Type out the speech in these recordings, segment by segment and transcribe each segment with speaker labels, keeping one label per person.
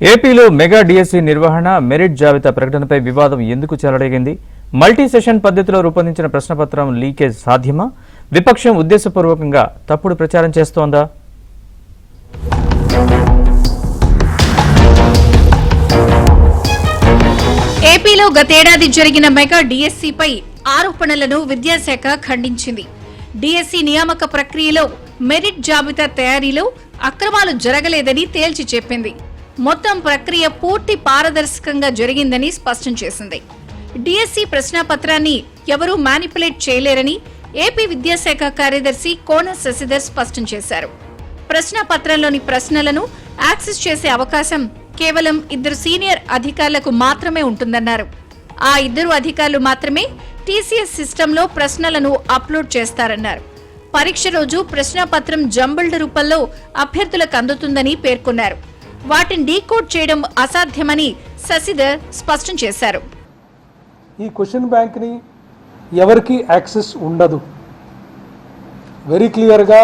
Speaker 1: ఏపీలో mega DSC నిర్వహణ merit జాబితా ప్రకటనపై వివాదం ఎందుకు చెలరేగింది? మల్టీ సెషన్ పద్ధతిలో రూపొందించిన ప్రశ్నపత్రం లీకేజ్ సాధ్యమా? విపక్షం ఉద్దేశపూర్వకంగా తప్పుడు ప్రచారం చేస్తోందా?
Speaker 2: ఏపీలో గతేడాది జరిగిన మెగా డిఎస్సిపై ఆరోపణలను విద్యాశాఖ ఖండించింది. డిఎస్సి నియామక ప్రక్రియలో మెరిట్ జాబితా తయారీలో అక్రమాలు జరగలేదని తేల్చి చెప్పింది. మొత్తం ప్రక్రియ పూర్తి పారదర్శకంగా జరిగిందని స్పష్టం చేసింది. డిఎస్సి ప్రశ్నాపత్రాన్ని ఎవరూ మ్యానిపులేట్ చేయలేరని ఏపీ విద్యాశాఖ కార్యదర్శి కోన శశిధర్ స్పష్టం చేశారు. ప్రశ్నాపత్రంలోని ప్రశ్నలను యాక్సెస్ చేసే అవకాశం కేవలం 2 సీనియర్ అధికారులకు మాత్రమే ఉంటుందన్నారు. ఆ 2 అధికారులు మాత్రమే టీసీఎస్ సిస్టంలో ప్రశ్నలను అప్లోడ్ చేస్తారన్నారు. పరీక్ష రోజు ప్రశ్నాపత్రం జంబుల్డ్ రూపంలో అభ్యర్థులకు అందుతుందని పేర్కొన్నారు. వాటిని డీకోడ్ చేయడం అసాధ్యమని శశిధర్ స్పష్టం చేశారు.
Speaker 3: ఈ క్వశ్చన్ బ్యాంక్ని ఎవరికి యాక్సెస్ ఉండదు. వెరీ క్లియర్గా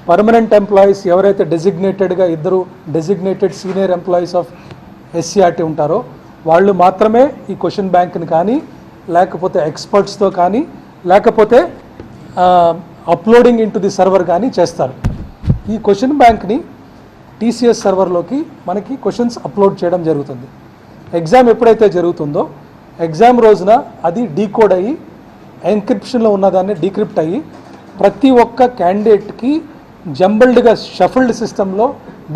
Speaker 3: పర్మనెంట్ ఎంప్లాయీస్ ఎవరైతే డెసిగ్నేటెడ్గా 2 designated senior employees of SCERT ఉంటారో వాళ్ళు మాత్రమే ఈ క్వశ్చన్ బ్యాంక్ని కానీ లేకపోతే ఎక్స్పర్ట్స్తో కానీ లేకపోతే uploading in to the server కానీ చేస్తారు. ఈ క్వశ్చన్ బ్యాంక్ని టీసీఎస్ సర్వర్లోకి మనకి క్వశ్చన్స్ అప్లోడ్ చేయడం జరుగుతుంది. ఎగ్జామ్ ఎప్పుడైతే జరుగుతుందో ఎగ్జామ్ రోజున అది డీకోడ్ అయ్యి ఎన్క్రిప్షన్లో ఉన్నదాన్ని డీక్రిప్ట్ అయ్యి ప్రతి ఒక్క క్యాండిడేట్కి జంబల్డ్గా షఫల్డ్ సిస్టంలో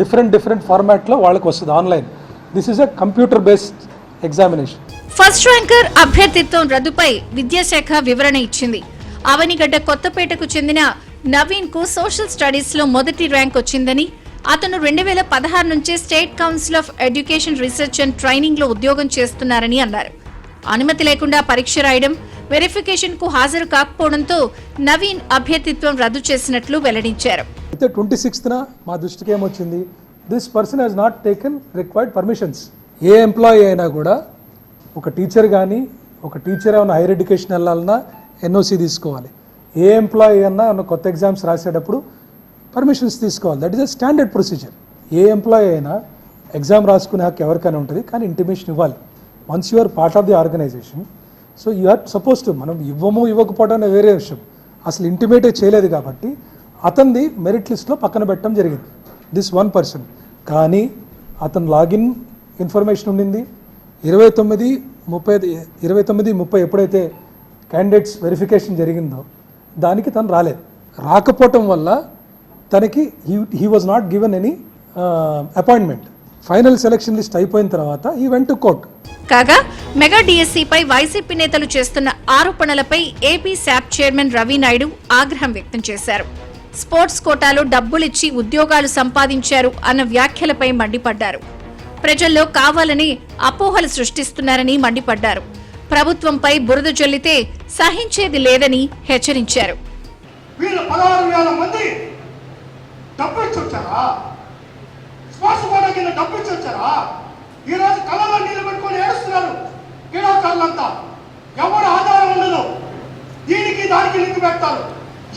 Speaker 3: డిఫరెంట్ ఫార్మాట్లో వాళ్ళకి వస్తుంది online. This is a computer based examination.
Speaker 2: First ranker అభ్యర్థిత్వం రద్దుపై విద్యాశాఖ వివరణ ఇచ్చింది. అవనిగడ్డ కొత్తపేటకు చెందిన నవీన్ కు సోషల్ స్టడీస్ లో మొదటి ర్యాంక్ వచ్చిందని, అతను 2016 నుంచి state council of education research and training లో ఉద్యోగం చేస్తున్నారని అన్నారు. అనుమతి లేకుండా పరీక్ష రాయడం, వెరిఫికేషన్ కు హాజరు కాకపోవడంతో నవీన్ అభ్యర్థిత్వం రద్దు చేసినట్లు వెల్లడించారు.
Speaker 3: అయితే 26న మా దృష్టికి ఏమొచ్చింది, this person has not taken required permissions. A employee అయినా కూడా ఒక టీచర్ కానీ ఒక టీచర్ ఏమైనా హైయర్ ఎడ్యుకేషన్ వెళ్ళాలన్నా ఎన్ఓసి తీసుకోవాలి. ఏ ఎంప్లాయీ అయినా కొత్త ఎగ్జామ్స్ రాసేటప్పుడు పర్మిషన్స్ తీసుకోవాలి. That is a standard procedure. ఏ ఎంప్లాయీ అయినా ఎగ్జామ్ రాసుకునే హక్కు ఎవరికైనా ఉంటుంది, కానీ ఇంటిమేషన్ ఇవ్వాలి. Once you are part of the organization, so you are suppose to, మనం ఇవ్వకపోవడం అనే వేరే విషయం, అసలు ఇంటిమేటే చేయలేదు కాబట్టి అతనిది మెరిట్ లిస్ట్లో పక్కన పెట్టడం జరిగింది. This 1 person. కానీ అతను లాగిన్ ఇన్ఫర్మేషన్ ఉండింది. 29-30 ఎప్పుడైతే క్యాండిడేట్స్ వెరిఫికేషన్ జరిగిందో దానికి తను రాలేదు. రాకపోవటం వల్ల తనకి he was not given any appointment. Final selection list అయిపోయిన తర్వాత ఈ వెంట్ టు కోర్ట్.
Speaker 2: కాగా మెగా డిఎస్సిపై వైసీపీ నేతలు చేస్తున్న ఆరోపణలపై ఏపీ శాప్ చైర్మన్ రవి నాయుడు ఆగ్రహం వ్యక్తం చేశారు. స్పోర్ట్స్ కోటాలో డబ్బులిచ్చి ఉద్యోగాలు సంపాదించారు అన్న వ్యాఖ్యలపై మండిపడ్డారు. ప్రజల్లో కావాలని అపోహలు సృష్టిస్తున్నారని మండిపడ్డారు. ప్రభుత్వంపై బురద జల్లితే సహించేది లేదని హెచ్చరించారు.
Speaker 4: ఈరోజు కళ్ళలో నీళ్ళు పెట్టుకొని ఏడుస్తున్నారు క్రీడాకారులంతా. ఎవరు ఆధారం ఉండదు, దీనికి దానికి లింక్ పెడతారు.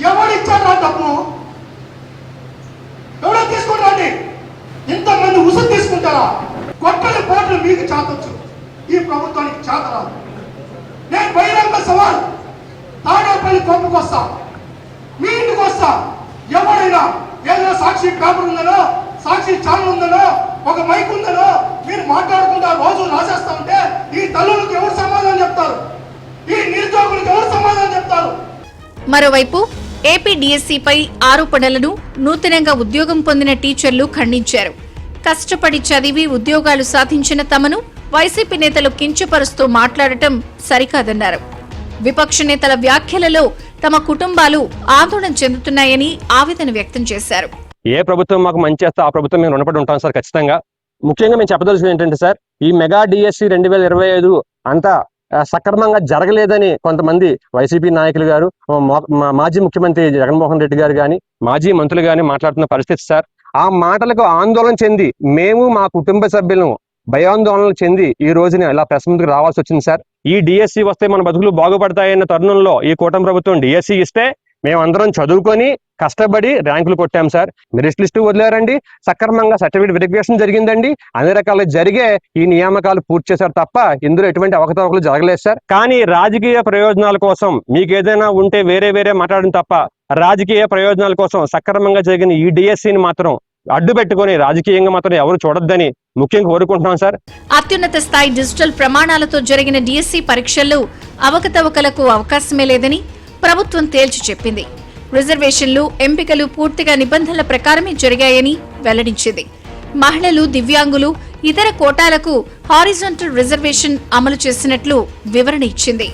Speaker 4: ఎవరు ఇచ్చారు ఆ డబ్బు? ఎవరో తీసుకుంటారండి. ఇంతమంది ఉసురు తీసుకుంటారా? కొట్టని పోట్లు మీకు చేతొచ్చు, ఈ ప్రభుత్వానికి చేత రాదు. నేను బహిరంగ సవాల్, తాడేపల్లి కొంపకు వస్తా, మీ ఇంటికి వస్తా. ఎవరైనా ఏదైనా సాక్షి పేపర్ ఉందనో, సాక్షి ఛానల్ ఉందనో, ఒక మైక్ ఉందనో మీరు మాట్లాడుకుంటా రోజు రాసేస్తా ఉంటే ఈ తల్లులకు ఎవరు సమాధానం చెప్తారు? ఈ నిరుద్యోగులకు ఎవరు సమాధానం చెప్తారు?
Speaker 2: మరోవైపు ఏపీ డిఎస్సిపై ఆరోపణలను నూతనంగా ఉద్యోగం పొందిన టీచర్లు ఖండించారు. కష్టపడి చదివి ఉద్యోగాలు సాధించిన తమను వైసీపీ నేతలు కించపరుస్తూ మాట్లాడటం సరికాదన్నారు. విపక్ష నేతల వ్యాఖ్యలలో తమ కుటుంబాలు ఆందోళన చెందుతున్నాయని ఆవేదన వ్యక్తం చేశారు.
Speaker 5: ఏ ప్రభుత్వం మాకు మంచి చేస్తే ఆ ప్రభుత్వం మేము రుణపడి ఉంటాం సార్, ఖచ్చితంగా. ముఖ్యంగా మేము చెప్పదలుచుకుంది ఏంటంటే సార్, ఈ మెగా డిఎస్సి 2025 అంతా సక్రమంగా జరగలేదని కొంతమంది వైసీపీ నాయకులు గారు, మాజీ ముఖ్యమంత్రి జగన్మోహన్ రెడ్డి గారు కానీ, మాజీ మంత్రులు కానీ మాట్లాడుతున్న పరిస్థితి సార్. ఆ మాటలకు ఆందోళన చెంది మేము మా కుటుంబ సభ్యులను భయాందోళనలు చెంది ఈ రోజున ఇలా ప్రెస్ ముందుకు రావాల్సి వచ్చింది సార్. ఈ డిఎస్సి వస్తే మన బతుకులు బాగుపడతాయన్న తరుణంలో ఈ కూటమి ప్రభుత్వం డిఎస్సి ఇస్తే మేమందరం చదువుకొని కష్టపడి ర్యాంకులు కొట్టాం సార్. మెరిట్ లిస్టు వదిలేరండి, సక్రమంగా సర్టిఫికేట్ వెరిఫికేషన్ జరిగిందండి, అన్ని రకాల జరిగే ఈ నియామకాలు పూర్తి చేశారు తప్ప ఇందులో ఎటువంటి అవకతవకలు జరగలేదు సార్. కానీ రాజకీయ ప్రయోజనాల కోసం మీకు ఏదైనా ఉంటే వేరే మాట్లాడడం తప్ప రాజకీయ ప్రయోజనాల కోసం సక్రమంగా జరిగిన ఈ డిఎస్సిని మాత్రం అడ్డు పెట్టుకొని రాజకీయంగా మాత్రం ఎవరు చూడొద్దని ముఖ్యంగా కోరుకుంటున్నాం సార్.
Speaker 2: అత్యున్నత స్థాయి డిజిటల్ ప్రమాణాలతో జరిగిన డిఎస్సి పరీక్షల్లో అవకతవకలకు అవకాశమే లేదని ప్రభుత్వం తేల్చి చెప్పింది. రిజర్వేషన్లు, ఎంపికలు పూర్తిగా నిబంధనల ప్రకారమే జరిగాయని వెల్లడించింది. మహిళలు, దివ్యాంగులు, ఇతర కోటాలకు హారిజాంటల్ రిజర్వేషన్ అమలు చేసినట్లు వివరణ ఇచ్చింది.